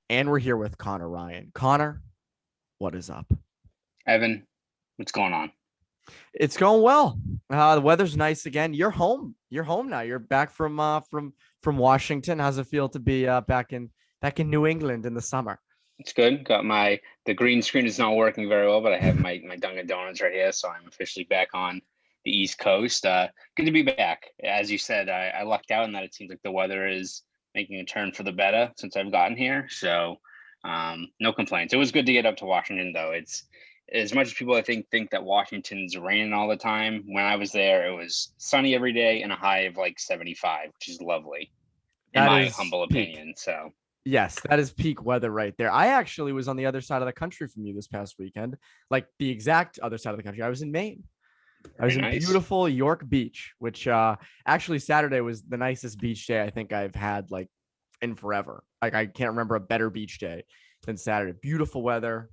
and we're here with Conor Ryan. Conor, what is up? Evan, what's going on? It's going well. The weather's nice again. You're home. You're home now. You're back from Washington. How's it feel to be back in New England in the summer? It's good. Got the green screen is not working very well, but I have my Dunkin' Donuts right here, so I'm officially back on the East Coast. Good to be back. As you said, I lucked out in that it seems like the weather is making a turn for the better since I've gotten here. So no complaints. It was good to get up to Washington, though. It's as much as people I think that Washington's raining all the time. When I was there, it was sunny every day and a high of like 75, which is lovely, in That my is humble peak. opinion. So Yes, that is peak weather right there. I actually was on the other side of the country from you this past weekend, like the exact other side of the country. I was in Maine. I was very in nice. beautiful York Beach, which actually Saturday was the nicest beach day I think I've had like in forever. Like I can't remember a better beach day than Saturday. Beautiful weather,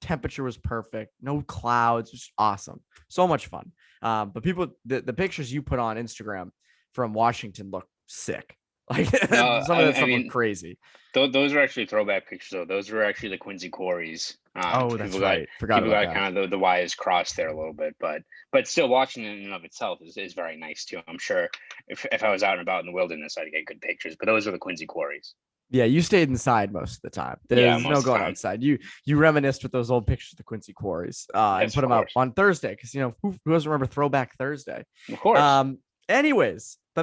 temperature was perfect, no clouds, just awesome, so much fun. But the pictures you put on Instagram from Washington look sick. Like No, some of that I stuff looked mean, crazy. those are actually throwback pictures, though. Those were actually the Quincy quarries. Oh, that's right. Forgot People about got that. kind of the wires crossed there a little bit, but still watching it in and of itself is very nice too. I'm sure if I was out and about in the wilderness, I'd get good pictures. But those are the Quincy quarries. Yeah, you stayed inside most of the time. Yeah, There's no most of the going time, outside. You reminisced with those old pictures of the Quincy quarries and yes, put of them out course, on Thursday because who doesn't remember Throwback Thursday? of course. Um, anyways, a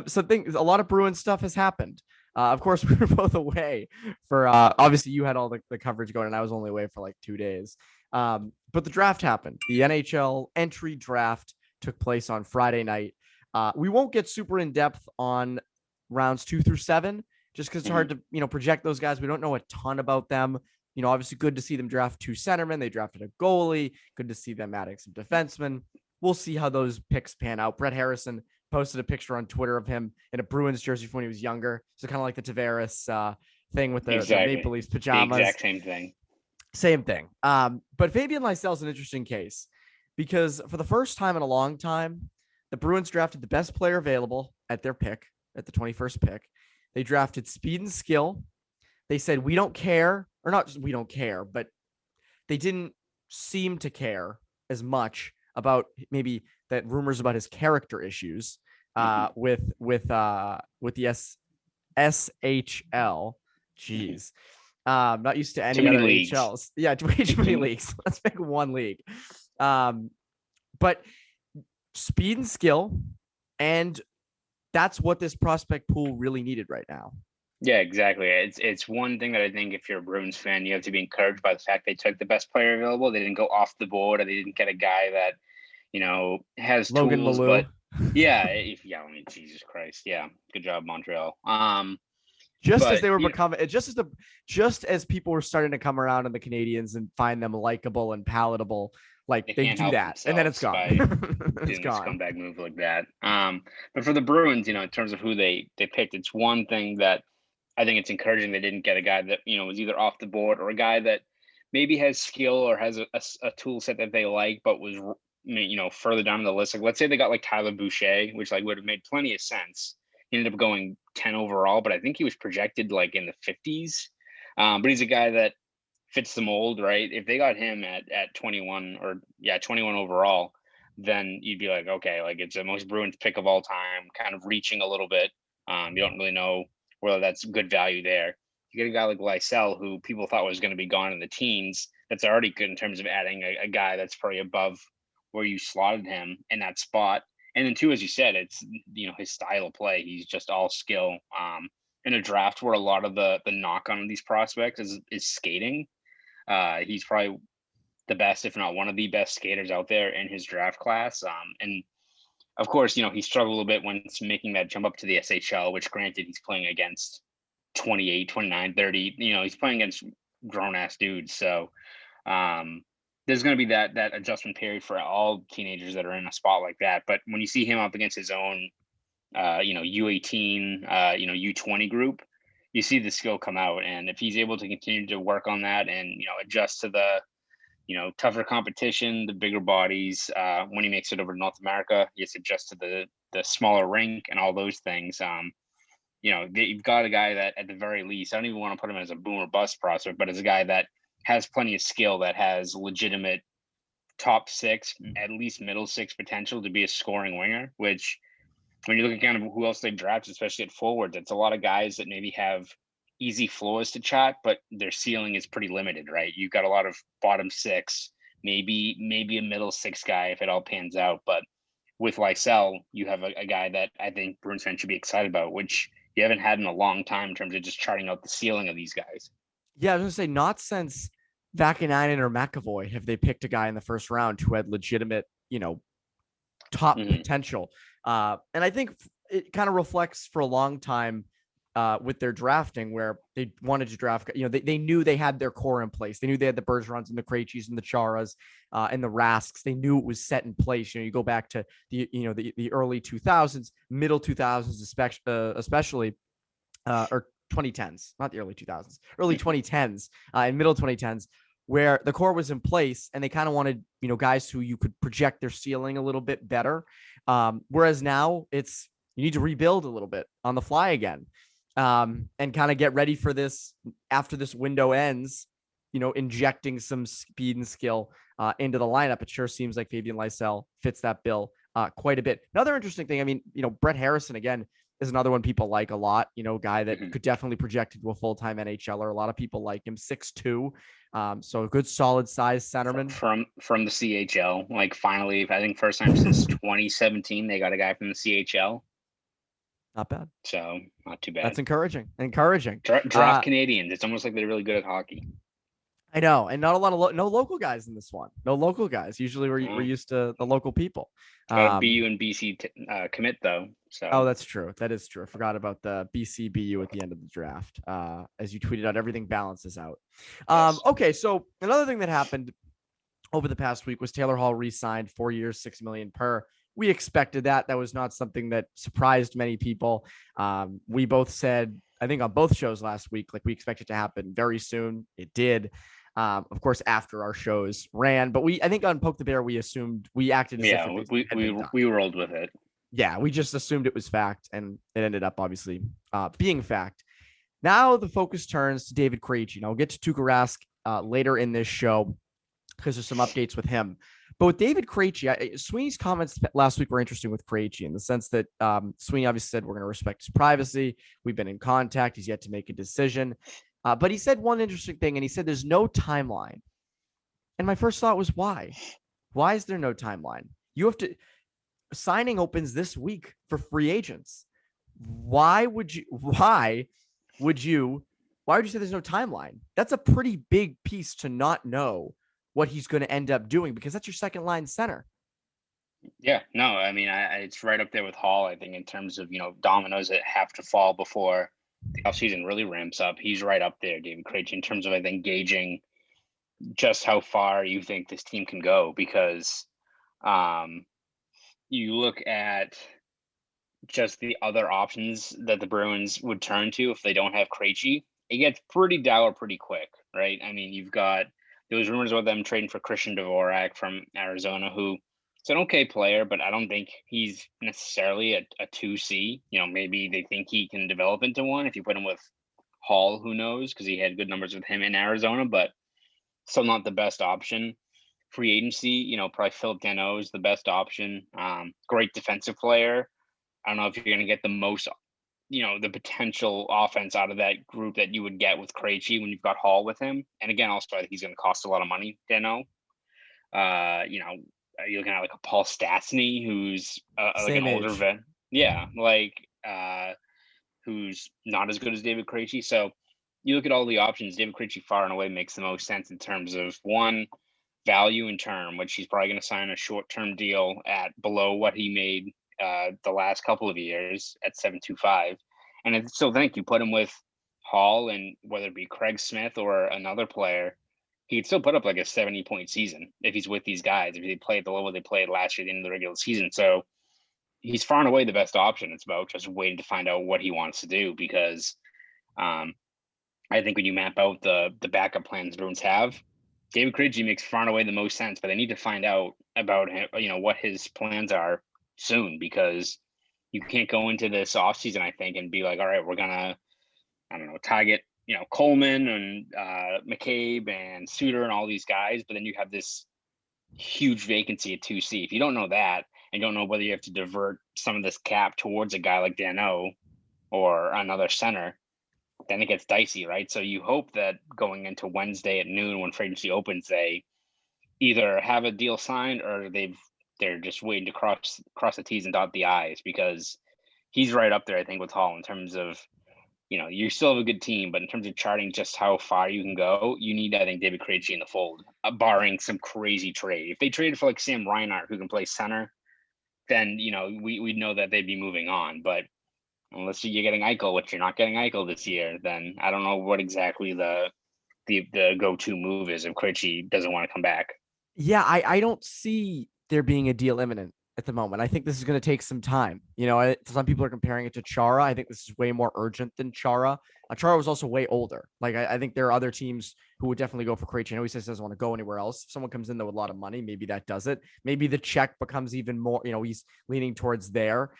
lot of Bruins stuff has happened. Of course, we were both away for obviously you had all the coverage going, and I was only away for like 2 days. But the draft happened. The NHL entry draft took place on Friday night. We won't get super in depth on rounds 2 through 7 just because it's Hmm. hard to project those guys. We don't know a ton about them. Obviously, good to see them draft 2 centermen. They drafted a goalie. Good to see them adding some defensemen. We'll see how those picks pan out. Brett Harrison posted a picture on Twitter of him in a Bruins jersey from when he was younger. So kind of like the Tavares thing with the Maple Exactly, Leafs the pajamas. exact same thing. Same thing. But Fabian Lysel's an interesting case because for the first time in a long time, the Bruins drafted the best player available at their pick, at the 21st pick. They drafted speed and skill. They said, we don't care, or not just we don't care, but they didn't seem to care as much about maybe that rumors about his character issues Hmm. with the SHL. Hmm. Jeez. Not used to Too any many other leagues. HLs. Yeah, way too many Too, leagues. Let's make one league. Um, but speed and skill, and that's what this prospect pool really needed right now. Yeah, exactly. It's one thing that I think if you're a Bruins fan, you have to be encouraged by the fact they took the best player available. They didn't go off the board, or they didn't get a guy that has Logan tools. But Malou. I mean, Jesus Christ, yeah, good job, Montreal. Just as But they were becoming, just as people were starting to come around in the Canadians and find them likable and palatable, like they they can't do help that, and then it's themselves gone. by It's doing a gone. scumbag move like that. But for the Bruins, in terms of who they picked, it's one thing that I think it's encouraging they didn't get a guy that was either off the board or a guy that maybe has skill or has a tool set that they like, but was further down the list. Like let's say they got like Tyler Boucher, which like would have made plenty of sense. He ended up going 10 overall, but I think he was projected like in the 50s. But he's a guy that fits the mold, right? If they got him at 21 or 21 overall, then you'd be like, okay, like it's the most Bruins pick of all time, kind of reaching a little bit. You don't really know whether that's good value there. You get a guy like Lysell, who people thought was going to be gone in the teens. That's already good in terms of adding a guy that's probably above where you slotted him in that spot. And then two, as you said, it's his style of play. He's just all skill. In a draft where a lot of the knock on these prospects is skating. He's probably the best, if not one of the best skaters out there in his draft class. And of course, he struggled a little bit when making that jump up to the SHL, which granted he's playing against 28, 29, 30. He's playing against grown ass dudes. So there's going to be that adjustment period for all teenagers that are in a spot like that. But when you see him up against his own, U18, U20 group, you see the skill come out. And if he's able to continue to work on that and, adjust to the, tougher competition, the bigger bodies, when he makes it over to North America, he has to adjust to the smaller rink and all those things. you've got a guy that at the very least, I don't even want to put him as a boom or bust prospect, but as a guy that has plenty of skill, that has legitimate top six, at least middle six potential to be a scoring winger, which when you look at kind of who else they've drafted, especially at forwards, it's a lot of guys that maybe have easy floors to chat, but their ceiling is pretty limited, right? You've got a lot of bottom six, maybe a middle six guy if it all pans out. But with Lysell, you have a guy that I think Bruins fans should be excited about, which you haven't had in a long time in terms of just charting out the ceiling of these guys. Yeah, I was going to say, not since Vakanainen or McAvoy have they picked a guy in the first round who had legitimate, top potential. And I think it kind of reflects for a long time with their drafting, where they wanted to draft, they knew they had their core in place. They knew they had the Bergerons and the Krejcis and the Charas and the Rasks. They knew it was set in place. You go back to the early 2000s, middle 2000s, especially, or 2010s, not the early 2000s, early 2010s and middle 2010s, where the core was in place and they kind of wanted, guys who you could project their ceiling a little bit better. Whereas now it's, you need to rebuild a little bit on the fly again, and kind of get ready for this after this window ends, injecting some speed and skill into the lineup. It sure seems like Fabian Lysell fits that bill quite a bit. Another interesting thing, I mean, Brett Harrison, again, is another one people like a lot, guy that could definitely project into a full-time NHLer. A lot of people like him, 6'2". So a good solid size centerman from the CHL. Like, finally, I think first time since 2017, they got a guy from the CHL. Not bad. So not too bad. That's encouraging. Draft Canadians. It's almost like they're really good at hockey. I know, and not a lot of no local guys in this one. No local guys. Usually we're used to the local people. Got a BU and BC commit though. So that's true. That is true. I forgot about the BC BU at the end of the draft. As you tweeted out, everything balances out. Yes. Okay, so another thing that happened over the past week was Taylor Hall re-signed 4 years, $6 million per. We expected that. That was not something that surprised many people. We both said, I think on both shows last week, like we expect it to happen very soon. It did. Of course, after our shows ran, but I think on Poke the Bear, we assumed we acted. As if we rolled with it. Yeah, we just assumed it was fact, and it ended up obviously being fact. Now the focus turns to David Krejci. I'll get to Tuukka Rask later in this show because there's some updates with him. But with David Krejci, Sweeney's comments last week were interesting with Krejci in the sense that Sweeney obviously said we're going to respect his privacy. We've been in contact. He's yet to make a decision. But he said one interesting thing, and he said there's no timeline. And my first thought was, why? Why is there no timeline? You have to – signing opens this week for free agents. Why would you say there's no timeline? That's a pretty big piece to not know what he's going to end up doing, because that's your second line center. Yeah, no, I mean, it's right up there with Hall, I think, in terms of, dominoes that have to fall before the offseason really ramps up. He's right up there, David Krejci, in terms of, I think, gauging just how far you think this team can go, because you look at just the other options that the Bruins would turn to if they don't have Krejci. It gets pretty dour pretty quick, right? I mean, you've got those rumors about them trading for Christian Dvorak from Arizona, who is an okay player, but I don't think he's necessarily a 2C. Maybe they think he can develop into one. If you put him with Hall, who knows, because he had good numbers with him in Arizona, but still not the best option. Free agency, probably Philip Danault is the best option. Great defensive player. I don't know if you're going to get the most, the potential offense out of that group that you would get with Krejci when you've got Hall with him. And again, also, I think he's going to cost a lot of money, Danault. Are you looking at like a Paul Stastny, who's like an older vet? Yeah, who's not as good as David Krejci. So you look at all the options, David Krejci far and away makes the most sense in terms of, one, value in term, which he's probably going to sign a short-term deal at below what he made the last couple of years at 7.25. And I still think you put him with Hall, and whether it be Craig Smith or another player, he could still put up like a 70-point season if he's with these guys, if they play at the level they played last year at the end of the regular season. So he's far and away the best option. It's about just waiting to find out what he wants to do, because I think when you map out the backup plans Bruins have, David Krejci makes far and away the most sense, but they need to find out about him, what his plans are soon, because You can't go into this offseason, I think, and be like, all right, we're gonna, I don't know, target, Coleman and McCabe and Suter and all these guys, but then you have this huge vacancy at 2C. If you don't know that and don't know whether you have to divert some of this cap towards a guy like Danault or another center, then it gets dicey, right? So you hope that going into Wednesday at noon when free agency opens, they either have a deal signed or they're just waiting to cross the T's and dot the I's, because he's right up there, I think, with Hall in terms of, you still have a good team, but in terms of charting just how far you can go, you need, I think, David Krejci in the fold, barring some crazy trade. If they traded for like Sam Reinhart, who can play center, then, we'd know that they'd be moving on. But unless you're getting Eichel, which you're not getting Eichel this year, then I don't know what exactly the go-to move is if Krejci doesn't want to come back. Yeah, I don't see there being a deal imminent at the moment. I think this is going to take some time. Some people are comparing it to Chara. I think this is way more urgent than Chara. Chara was also way older. Like, I think there are other teams who would definitely go for Krejci. I know he says he doesn't want to go anywhere else. If someone comes in there with a lot of money, maybe that does it. Maybe the check becomes even more, he's leaning towards there.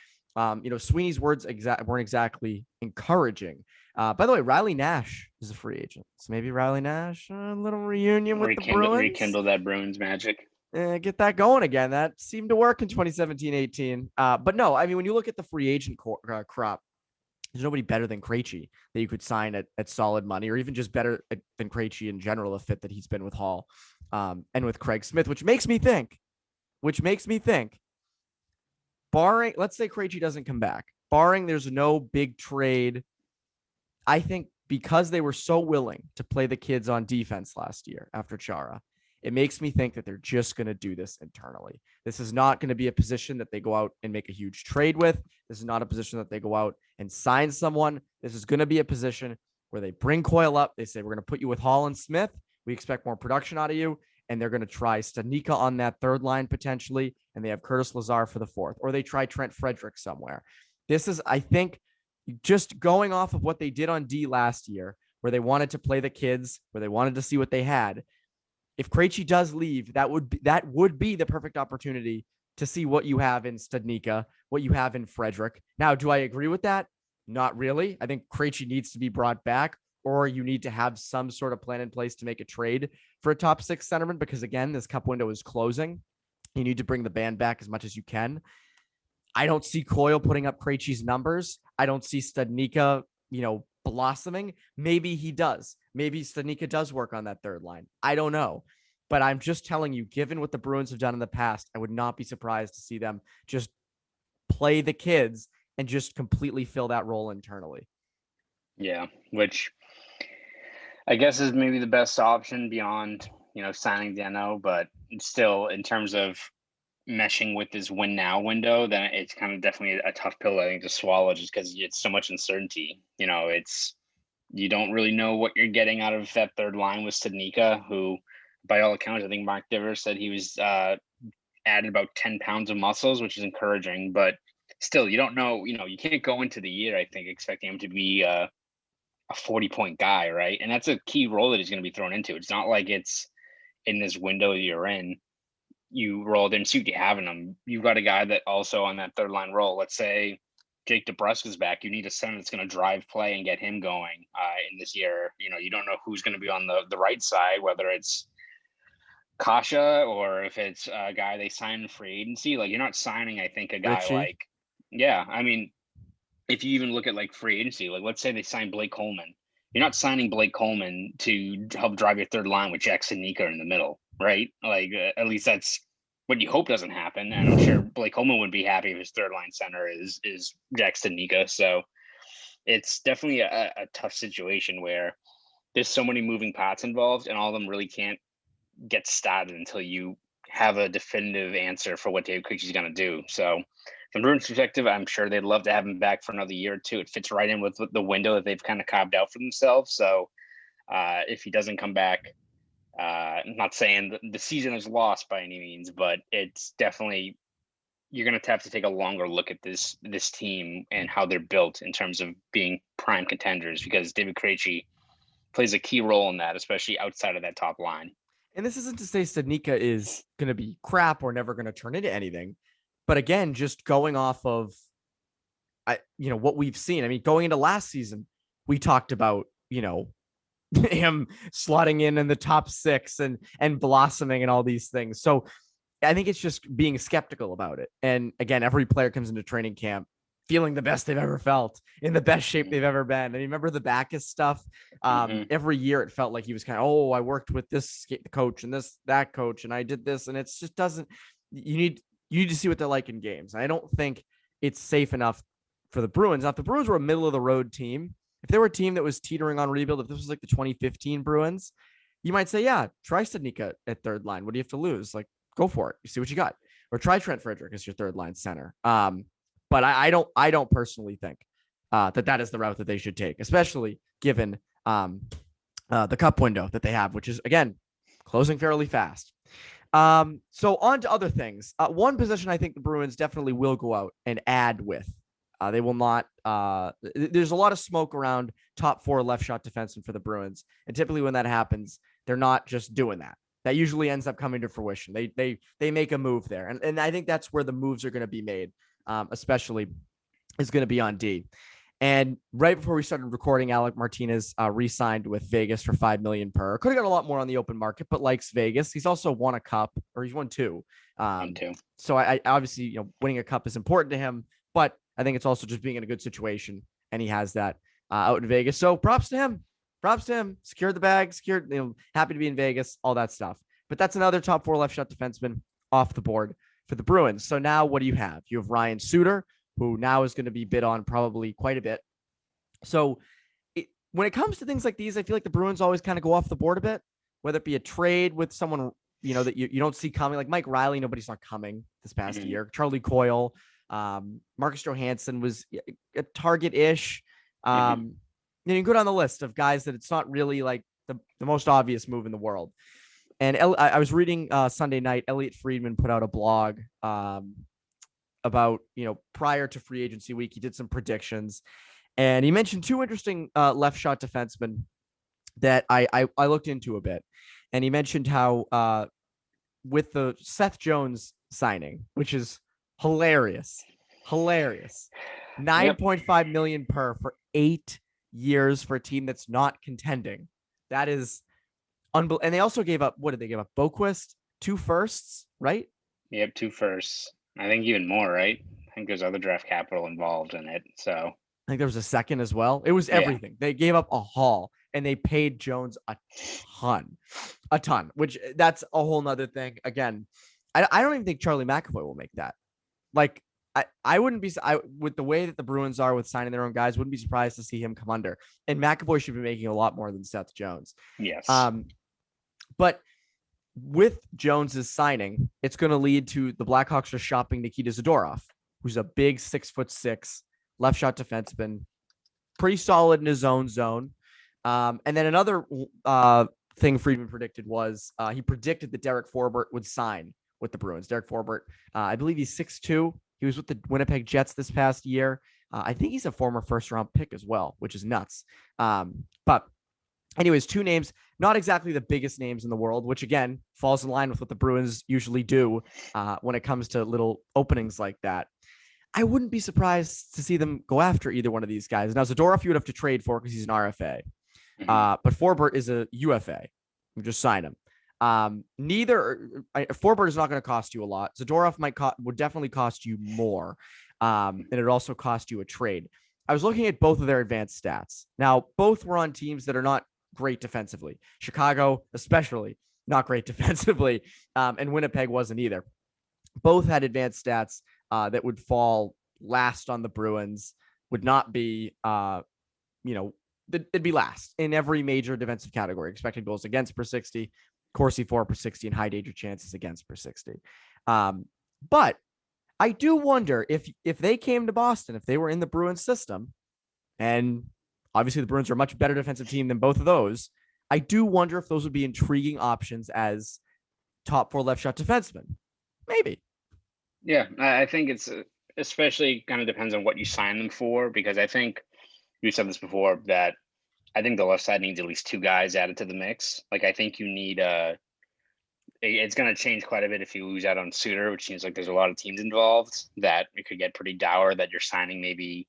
Sweeney's words weren't exactly encouraging. By the way, Riley Nash is a free agent. So maybe Riley Nash, a little reunion with the Bruins. Rekindle that Bruins magic. Get that going again. That seemed to work in 2017-18. But no, I mean, when you look at the free agent crop, there's nobody better than Krejci that you could sign at solid money, or even just better than Krejci in general, a fit that he's been with Hall and with Craig Smith, which makes me think, barring, let's say Krejci doesn't come back, barring there's no big trade, I think because they were so willing to play the kids on defense last year after Chara, it makes me think that they're just going to do this internally. This is not going to be a position that they go out and make a huge trade with. This is not a position that they go out and sign someone. This is going to be a position where they bring Coyle up. They say, we're going to put you with Hall and Smith. We expect more production out of you. And they're going to try Stanika on that third line potentially. And they have Curtis Lazar for the fourth, or they try Trent Frederick somewhere. This is, I think, just going off of what they did on D last year, where they wanted to play the kids, where they wanted to see what they had. If Krejci does leave, that would be the perfect opportunity to see what you have in Stanika, what you have in Frederick. Now, do I agree with that? Not really. I think Krejci needs to be brought back, or you need to have some sort of plan in place to make a trade for a top six centerman, because again, this cup window is closing. You need to bring the band back as much as you can. I don't see Coyle putting up Krejci's numbers. I don't see Stanika, blossoming. Maybe he does. Maybe Stanika does work on that third line. I don't know. But I'm just telling you, given what the Bruins have done in the past, I would not be surprised to see them just play the kids and just completely fill that role internally. Yeah, which I guess is maybe the best option beyond, signing Danault, but still in terms of meshing with this win now window, then it's kind of definitely a tough pill, I think, to swallow, just because it's so much uncertainty. You don't really know what you're getting out of that third line with Stanika, who by all accounts, I think Mark Divers said he was added about 10 pounds of muscles, which is encouraging, but still you don't know, you can't go into the year, I think, expecting him to be a 40-point guy, right? And that's a key role that he's going to be thrown into. It's not like it's in this window you're in, you rolled in, see what you have in them. You've got a guy that also on that third line role, let's say Jake DeBrusk is back, you need a center that's going to drive play and get him going in this year. You don't know who's going to be on the right side, whether it's Kasha or if it's a guy they sign in free agency. Like, you're not signing, I think, a guy Richie. like, yeah, I mean, if you even look at like free agency, like let's say they sign Blake Coleman, you're not signing Blake Coleman to help drive your third line with Jack Stanika in the middle, right? Like at least that's what you hope doesn't happen. And I'm sure Blake Coleman would be happy if his third line center is Jack Stanika. So it's definitely a tough situation where there's so many moving parts involved, and all of them really can't get started until you have a definitive answer for what Dave Krejci is going to do. So from Bruins' perspective, I'm sure they'd love to have him back for another year or two. It fits right in with the window that they've kind of carved out for themselves. So if he doesn't come back, I'm not saying the season is lost by any means, but it's definitely, you're going to have to take a longer look at this team and how they're built in terms of being prime contenders, because David Krejci plays a key role in that, especially outside of that top line. And this isn't to say Stanika is going to be crap or never going to turn into anything. But again, just going off of what we've seen. I mean, going into last season, we talked about, him slotting in the top 6 and blossoming and all these things. So I think it's just being skeptical about it. And again, every player comes into training camp feeling the best they've ever felt, in the best shape they've ever been. And you remember the Backus stuff? Every year it felt like he was kind of, I worked with this coach and that coach, and I did this, and it just doesn't. You need to see what they're like in games. And I don't think it's safe enough for the Bruins. Now, if the Bruins were a middle of the road team, if they were a team that was teetering on rebuild, if this was like the 2015 Bruins, you might say, yeah, try Studnicka at third line. What do you have to lose? Like, go for it. You see what you got. Or try Trent Frederick as your third line center. But I don't personally think that is the route that they should take, especially given the cup window that they have, which is, again, closing fairly fast. So on to other things. One position I think the Bruins definitely will go out and add with. They will not. There's a lot of smoke around top 4 left shot defensemen for the Bruins, and typically when that happens, they're not just doing that. That usually ends up coming to fruition. They make a move there, and I think that's where the moves are going to be made. Especially is going to be on D. And right before we started recording, Alec Martinez re-signed with Vegas for $5 million per. Could have got a lot more on the open market, but likes Vegas. He's also won a cup, or he's won 2. So I obviously, winning a cup is important to him, but I think it's also just being in a good situation, and he has that out in Vegas. So props to him. Secured the bag, happy to be in Vegas, all that stuff. But that's another top 4 left shot defenseman off the board for the Bruins. So now what do you have? You have Ryan Suter, who now is going to be bid on probably quite a bit. So when it comes to things like these, I feel like the Bruins always kind of go off the board a bit, whether it be a trade with someone, that you don't see coming, like Mike Riley. Nobody saw coming this past year. Charlie Coyle, Marcus Johansson was a target-ish. You can go down the list of guys that it's not really like the most obvious move in the world. And I was reading Sunday night, Elliot Friedman put out a blog about, prior to free agency week, he did some predictions, and he mentioned 2 interesting left shot defensemen that I looked into a bit. And he mentioned how with the Seth Jones signing, which is hilarious, 9.5 million per for 8 years for a team that's not contending. That is unbelievable. And they also gave up, what did they give up? Boquist, 2 firsts, right? Yep, 2 firsts. I think even more, right? I think there's other draft capital involved in it. So I think there was a second as well. It was everything. They gave up a haul, and they paid Jones a ton, which that's a whole nother thing. Again, I don't even think Charlie McAvoy will make that. Like, I wouldn't be, with the way that the Bruins are with signing their own guys, wouldn't be surprised to see him come under. And McAvoy should be making a lot more than Seth Jones. Yes. But with Jones's signing, it's going to lead to the Blackhawks are shopping Nikita Zadorov, who's a big 6'6" left shot defenseman, pretty solid in his own zone. And then another thing Friedman predicted was he predicted that Derek Forbort would sign with the Bruins. Derek Forbort, I believe he's 6'2". He was with the Winnipeg Jets this past year. I think he's a former first-round pick as well, which is nuts. But anyways, 2 names, not exactly the biggest names in the world, which again falls in line with what the Bruins usually do when it comes to little openings like that. I wouldn't be surprised to see them go after either one of these guys. Now, Zadorov you would have to trade for because he's an RFA. But Forbort is a UFA. You just sign him. Forbort is not going to cost you a lot. Zadorov would definitely cost you more. And it would also cost you a trade. I was looking at both of their advanced stats. Now, both were on teams that are not great defensively. Chicago, especially, not great defensively. And Winnipeg wasn't either. Both had advanced stats that would fall last on the Bruins, would not be, it'd be last in every major defensive category. Expected goals against per 60, Corsi for per 60, and high danger chances against per 60. But I do wonder if they came to Boston, if they were in the Bruins system, and obviously the Bruins are a much better defensive team than both of those, I do wonder if those would be intriguing options as top 4 left shot defensemen. Maybe. Yeah, I think it's especially kind of depends on what you sign them for, because I think you said this before that I think the left side needs at least 2 guys added to the mix. Like, I think you need it's going to change quite a bit if you lose out on Suter, which seems like there's a lot of teams involved, that it could get pretty dour that you're signing maybe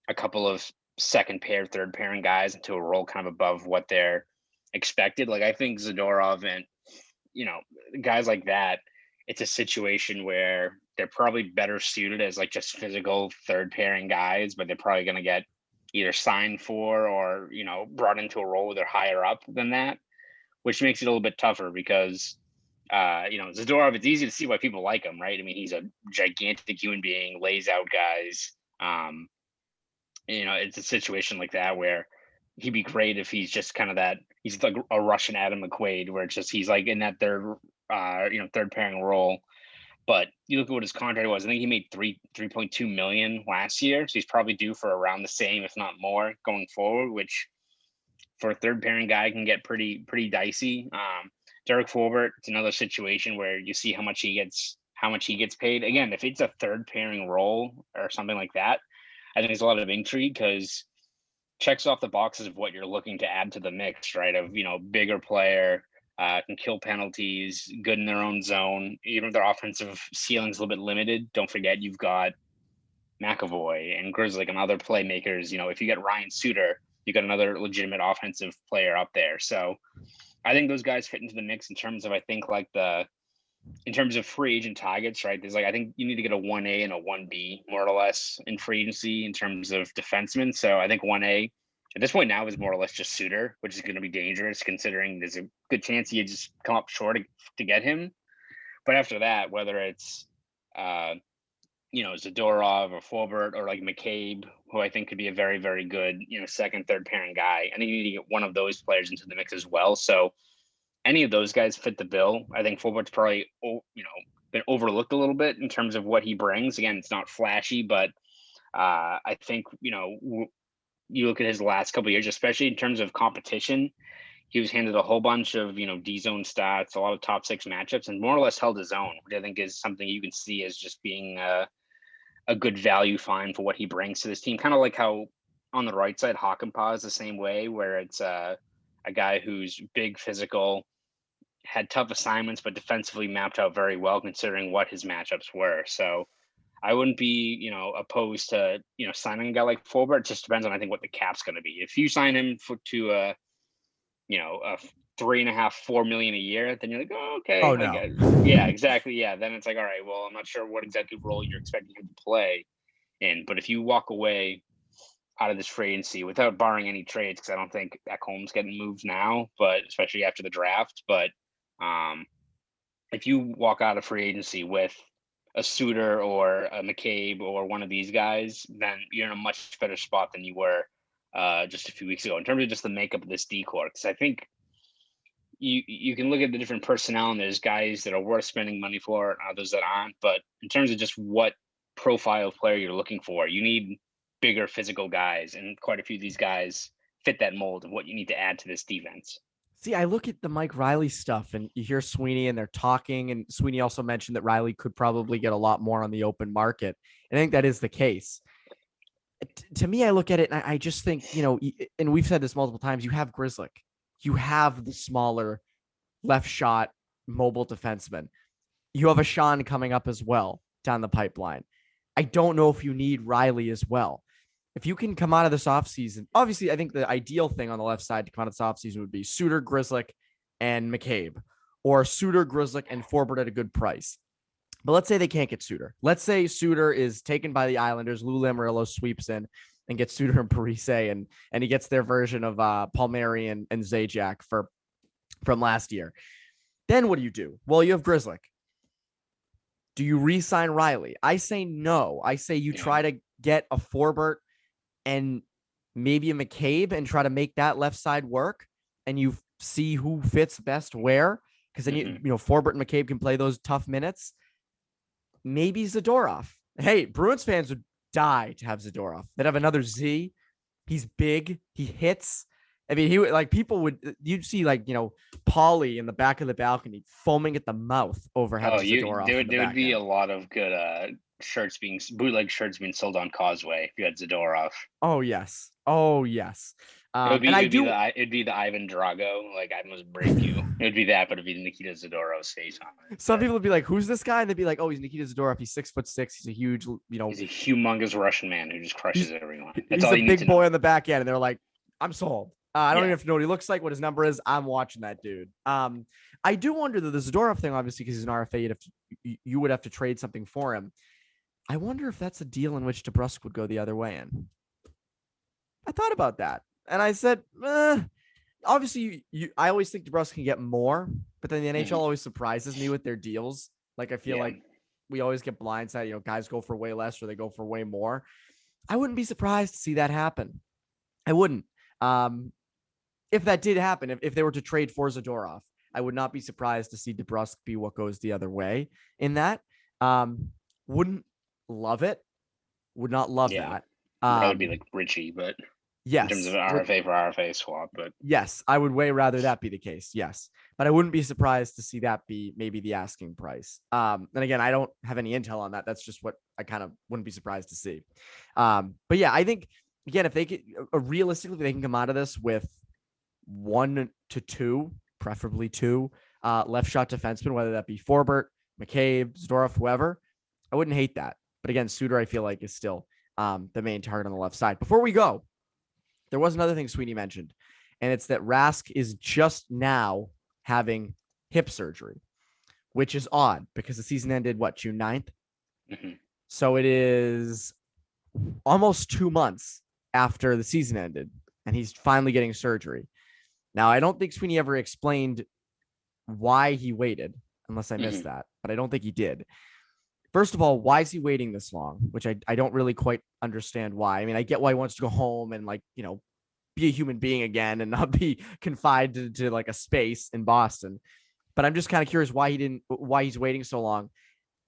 a couple of second pair, third pairing guys into a role kind of above what they're expected. Like I think Zadorov and guys like that, it's a situation where they're probably better suited as like just physical third pairing guys, but they're probably going to get either signed for or brought into a role where they're higher up than that, which makes it a little bit tougher because Zadorov, it's easy to see why people like him, right? I mean, he's a gigantic human being, lays out guys. It's a situation like that where he'd be great if he's just kind of that. He's like a Russian Adam McQuaid, where it's just he's like in that third pairing role. But you look at what his contract was. I think he made 3.2 million last year, so he's probably due for around the same, if not more, going forward. Which for a third pairing guy can get pretty dicey. Derek Forbort, it's another situation where you see how much he gets paid. Again, if it's a third pairing role or something like that, I think there's a lot of intrigue because checks off the boxes of what you're looking to add to the mix, right? Of bigger player, can kill penalties, good in their own zone. Even if their offensive ceiling's a little bit limited, don't forget you've got McAvoy and Grizzly and other playmakers. If you get Ryan Suter, you got another legitimate offensive player up there. So I think those guys fit into the mix in terms of in terms of free agent targets, right? There's I think you need to get a 1A and a 1B more or less in free agency in terms of defensemen. So I think 1A at this point now is more or less just Suter, which is going to be dangerous considering there's a good chance you just come up short to get him. But after that, whether it's Zadorov or Forbort or like McCabe, who I think could be a very, very good, second, third pairing guy, I think you need to get one of those players into the mix as well. So any of those guys fit the bill. I think Forbort's probably, been overlooked a little bit in terms of what he brings. Again, it's not flashy, but I think, you look at his last couple of years, especially in terms of competition, he was handed a whole bunch of, D-zone stats, a lot of top six matchups, and more or less held his own, which I think is something you can see as just being a good value find for what he brings to this team. Kind of like how on the right side, Hakanpää is the same way, where it's a guy who's big, physical, had tough assignments, but defensively mapped out very well considering what his matchups were. So I wouldn't be, opposed to, signing a guy like Forbort. It just depends on, I think, what the cap's going to be. If you sign him to a 3.5, 4 million a year, then you're like, oh, okay. Oh, no. Yeah, exactly. Yeah. Then it's like, all right, well, I'm not sure what exactly role you're expecting him to play in, but if you walk away out of this free agency without barring any trades, because I don't think Ekholm's getting moved now, but especially after the draft. But if you walk out of free agency with a Suter or a McCabe or one of these guys, then you're in a much better spot than you were just a few weeks ago in terms of just the makeup of this decor. Because I think you can look at the different personnel and there's guys that are worth spending money for and others that aren't. But in terms of just what profile of player you're looking for, you need bigger physical guys, and quite a few of these guys fit that mold of what you need to add to this defense. See, I look at the Mike Riley stuff and you hear Sweeney and they're talking, and Sweeney also mentioned that Riley could probably get a lot more on the open market. And I think that is the case. To me, I look at it and I just think, and we've said this multiple times, you have Grzelcyk, you have the smaller left shot mobile defenseman. You have a Sean coming up as well down the pipeline. I don't know if you need Riley as well. If you can come out of this offseason, obviously, I think the ideal thing on the left side to come out of this offseason would be Suter, Grzelcyk, and McCabe, or Suter, Grzelcyk, and Forbort at a good price. But let's say they can't get Suter. Let's say Suter is taken by the Islanders. Lou Lamoriello sweeps in and gets Suter and Parise, and he gets their version of Palmieri and Zajac from last year. Then what do? Well, you have Grzelcyk. Do you re-sign Riley? I say no. I say you try to get a Forbort and maybe a McCabe and try to make that left side work, and you see who fits best where, because then Forbort and McCabe can play those tough minutes. Maybe Zadorov. Hey, Bruins fans would die to have Zadorov. They'd have another Z. He's big. He hits. I mean, you'd see Paulie in the back of the balcony foaming at the mouth over having Zadorov. There would be a lot of good bootleg shirts being sold on Causeway if you had Zadorov. Oh yes. And I do. It'd be the Ivan Drago, like I must break you. It would be that, but it'd be Nikita Zadorow's face on it. Some people would be like, "Who's this guy?" And they'd be like, "Oh, he's Nikita Zadorov. He's 6'6". He's a huge, he's a humongous Russian man who just crushes everyone. That's he's all a you big need to boy know. on the back end." And they're like, "I'm sold. I don't even have to know what he looks like, what his number is. I'm watching that dude." I do wonder that the Zadorov thing, obviously, because he's an RFA, you would have to trade something for him. I wonder if that's a deal in which DeBrusk would go the other way in. I thought about that, and I said, obviously, I always think DeBrusk can get more, but then the NHL always surprises me with their deals. Like, I feel like we always get blindsided. Guys go for way less or they go for way more. I wouldn't be surprised to see that happen. I wouldn't. If that did happen, if they were to trade for Zadorov, I would not be surprised to see DeBrusk be what goes the other way in that. Wouldn't love it. Would not love that. That would be like Krejci, but yes, in terms of an RFA for RFA swap, but yes, I would way rather that be the case. Yes, but I wouldn't be surprised to see that be maybe the asking price. And again, I don't have any intel on that. That's just what I kind of wouldn't be surprised to see. But yeah, I think again, if they could realistically, they can come out of this with 1 to 2, preferably 2 left shot defensemen, whether that be Forbert, McCabe, Zadorov, whoever. I wouldn't hate that. But again, Suter, I feel like, is still the main target on the left side. Before we go, there was another thing Sweeney mentioned, and it's that Rask is just now having hip surgery, which is odd because the season ended, June 9th? Mm-hmm. So it is almost 2 months after the season ended, and he's finally getting surgery. Now, I don't think Sweeney ever explained why he waited, unless I missed that, but I don't think he did. First of all, why is he waiting this long? Which I don't really quite understand why. I mean, I get why he wants to go home and be a human being again and not be confined to like a space in Boston. But I'm just kind of curious why he's waiting so long.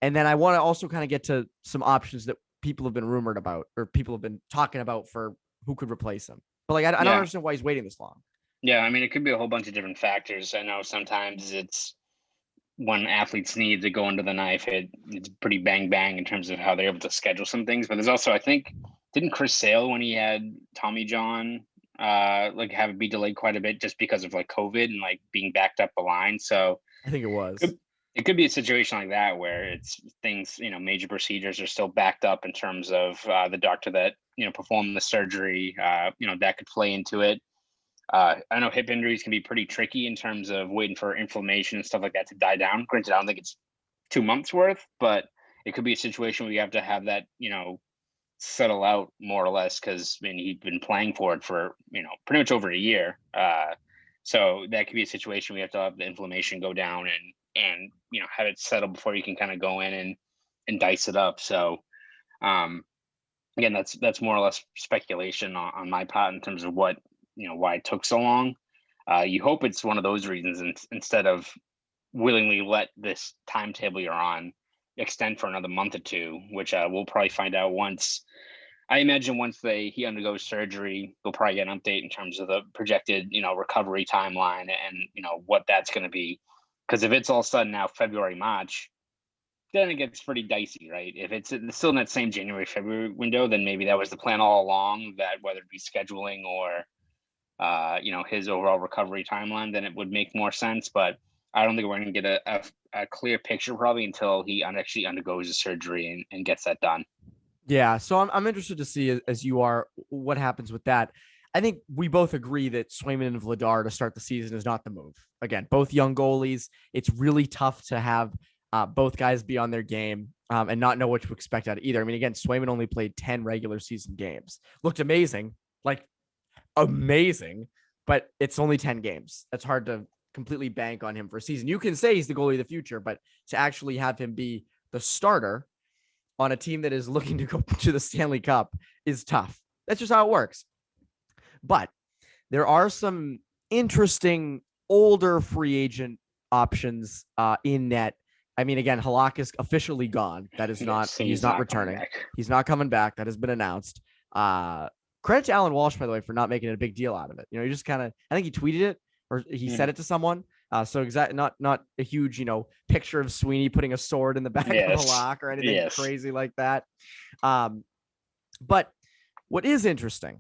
And then I want to also kind of get to some options that people have been rumored about or people have been talking about for who could replace him. But I don't understand why he's waiting this long. Yeah, I mean, it could be a whole bunch of different factors. I know sometimes it's when athletes need to go under the knife, it's pretty bang bang in terms of how they're able to schedule some things. But there's also, I think, didn't Chris Sale, when he had Tommy John, have it be delayed quite a bit just because of COVID and being backed up the line. So I think it was. It could be a situation like that where it's things, major procedures are still backed up in terms of the doctor that performed the surgery. That could play into it. I know hip injuries can be pretty tricky in terms of waiting for inflammation and stuff like that to die down. Granted, I don't think it's 2 months worth, but it could be a situation where you have to have that, settle out more or less because he'd been playing for it for, pretty much over a year. So that could be a situation where you have to have the inflammation go down and have it settle before you can kind of go in and dice it up. So again, that's more or less speculation on my part in terms of what, why it took so long. You hope it's one of those reasons instead of willingly let this timetable you're on extend for another month or two, which we'll probably find out once. I imagine once he undergoes surgery, we'll probably get an update in terms of the projected, recovery timeline and, what that's going to be. Because if it's all of a sudden now February, March, then it gets pretty dicey, right? If it's still in that same January, February window, then maybe that was the plan all along, that whether it be scheduling or his overall recovery timeline, then it would make more sense. But I don't think we're going to get a clear picture probably until he actually undergoes the surgery and gets that done. Yeah, so I'm interested to see, as you are, what happens with that. I think we both agree that Swayman and Vladar to start the season is not the move. Again, both young goalies. It's really tough to have both guys be on their game and not know what to expect out of either. I mean, again, Swayman only played 10 regular season games. Looked amazing, amazing, but it's only 10 games. That's hard to completely bank on him for a season. You can say he's the goalie of the future, but to actually have him be the starter on a team that is looking to go to the Stanley Cup is tough. That's just how it works. But there are some interesting older free agent options in net. I mean, again, Halak is officially gone. That is he's not returning. He's not coming back. That has been announced. Credit to Alan Walsh, by the way, for not making a big deal out of it. He just I think he tweeted it or he said it to someone. So not a huge, picture of Sweeney putting a sword in the back of Halak or anything crazy like that. But what is interesting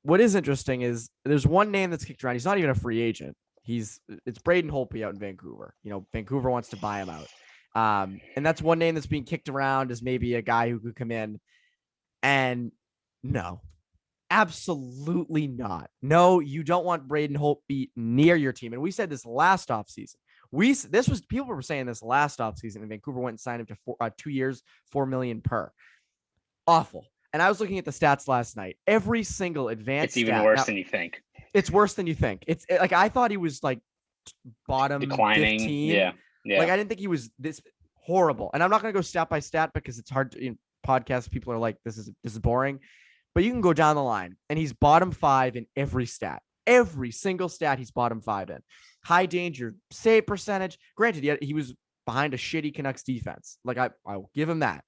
what is interesting is there's one name that's kicked around. He's not even a free agent. It's Braden Holtby out in Vancouver. Vancouver wants to buy him out. And that's one name that's being kicked around as maybe a guy who could come in. And no, absolutely not. No, you don't want Braden Holtby near your team. And we said this last offseason. People were saying this last offseason, and Vancouver went and signed him to 2 years, $4 million per. Awful. And I was looking at the stats last night. Every single advanced it's even worse than you think. It's worse than you think. It's like I thought he was like bottom declining. 15. Yeah. Like I didn't think he was this horrible. And I'm not going to go stat by stat because it's hard to podcast. People are like, this is boring. But you can go down the line, and he's bottom 5 in every stat. Every single stat he's bottom 5 in. High danger, save percentage. Granted, he was behind a shitty Canucks defense. Like I'll give him that.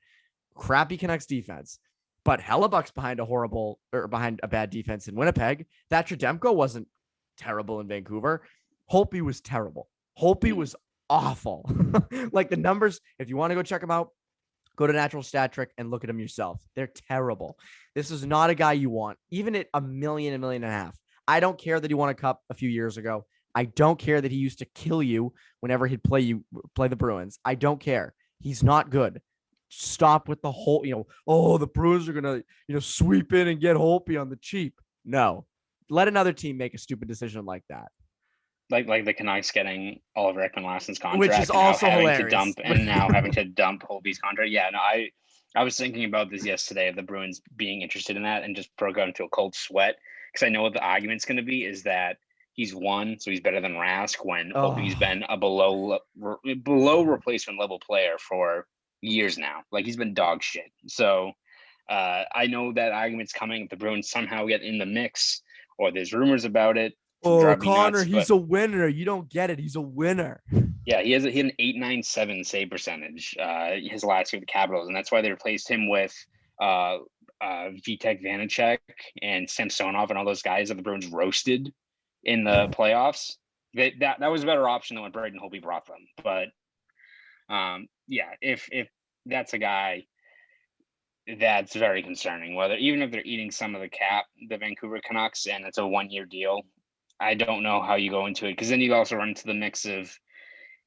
Crappy Canucks defense. But Hellebuck's behind a bad defense in Winnipeg. Thatcher Demko wasn't terrible in Vancouver. Holtby was terrible. Holtby was awful. Like the numbers, if you want to go check them out, go to Natural Stat Trick and look at them yourself. They're terrible. This is not a guy you want, even at $1 million, $1.5 million. I don't care that he won a cup a few years ago. I don't care that he used to kill you whenever he'd play the Bruins. I don't care. He's not good. Stop with the whole, the Bruins are going to, sweep in and get Holtby on the cheap. No, let another team make a stupid decision like that. Like the Canucks getting Oliver Ekman-Larsson's contract, which is also hilarious. Now having to dump Holtby's contract. Yeah, no, I was thinking about this yesterday of the Bruins being interested in that and just broke out into a cold sweat because I know what the argument's going to be is that he's won, so he's better than Rask when Holtby's been a below replacement level player for years now. Like he's been dog shit. So I know that argument's coming if the Bruins somehow get in the mix or there's rumors about it. Connor, he's a winner. You don't get it. He's a winner. Yeah, he had an .897 save percentage his last year with the Capitals, and that's why they replaced him with Vitek Vanacek and Samsonov and all those guys that the Bruins roasted in the playoffs. That was a better option than what Braden Holtby brought them. But if that's a guy that's very concerning, even if they're eating some of the cap, the Vancouver Canucks, and it's a 1-year deal, I don't know how you go into it because then you also run into the mix of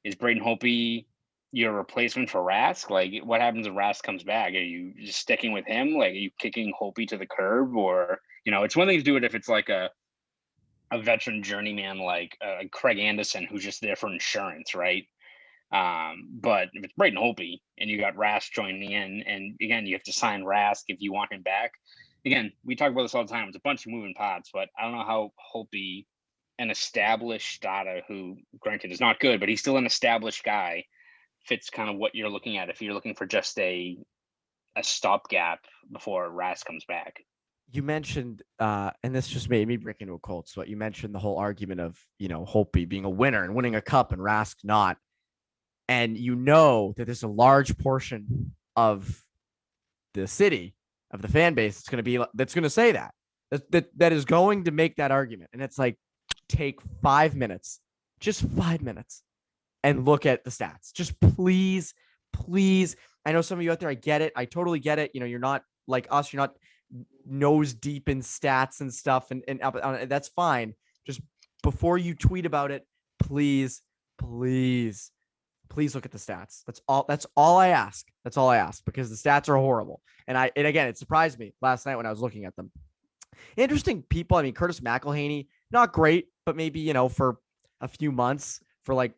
is Braden Holtby your replacement for Rask? Like, what happens if Rask comes back? Are you just sticking with him? Like, are you kicking Holtby to the curb? Or, it's one thing to do it if it's like a veteran journeyman like Craig Anderson who's just there for insurance, right? But if it's Braden Holtby and you got Rask joining in, and again, you have to sign Rask if you want him back. Again, we talk about this all the time. It's a bunch of moving parts, but I don't know how Holtby, an established starter who, granted, is not good, but he's still an established guy, fits kind of what you're looking at if you're looking for just a stopgap before Rask comes back. You mentioned, and this just made me break into a cold sweat. You mentioned the whole argument of, Holtby being a winner and winning a cup and Rask not. And that there's a large portion of the city, of the fan base, that's going to say that is going to make that argument. And it's like, take 5 minutes, just 5 minutes, and look at the stats. Just please. I know some of you out there, I get it. I totally get it. You're not like us. You're not nose deep in stats and stuff. And that's fine. Just before you tweet about it, please look at the stats. That's all I ask. That's all I ask because the stats are horrible. And again, it surprised me last night when I was looking at them. Interesting people. I mean, Curtis McElhaney, not great, but maybe, for a few months for like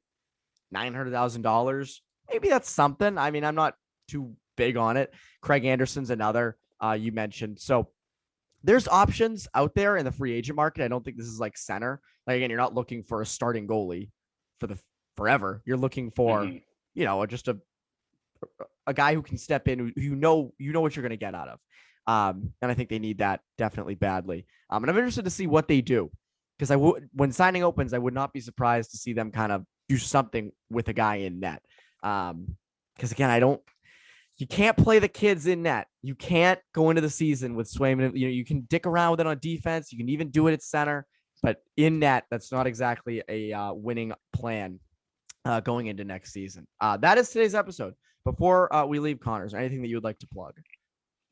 $900,000, maybe that's something. I mean, I'm not too big on it. Craig Anderson's another you mentioned. So there's options out there in the free agent market. I don't think this is like center. Like, again, you're not looking for a starting goalie for forever. You're looking for, just a guy who can step in, who you know what you're going to get out of. And I think they need that definitely badly. And I'm interested to see what they do because when signing opens, I would not be surprised to see them kind of do something with a guy in net. Because again, you can't play the kids in net. You can't go into the season with Swayman. You can dick around with it on defense. You can even do it at center, but in net, that's not exactly a winning plan going into next season. That is today's episode. Before we leave, Connor, is there anything that you would like to plug?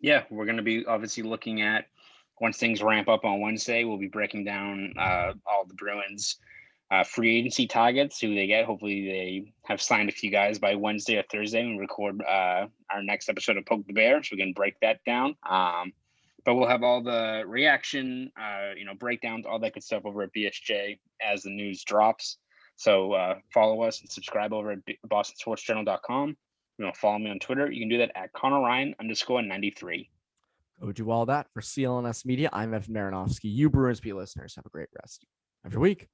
Yeah, we're going to be obviously looking at once things ramp up on Wednesday, we'll be breaking down all the Bruins free agency targets, who they get. Hopefully they have signed a few guys by Wednesday or Thursday when we record our next episode of Poke the Bear, so we can break that down. But we'll have all the reaction, breakdowns, all that good stuff over at BSJ as the news drops. So follow us and subscribe over at BostonSportsJournal.com. Follow me on Twitter. You can do that at ConnorRyan_93. Go do all that for CLNS Media. I'm Evan Marinofsky. You Bruins Beat listeners, have a great rest of your week.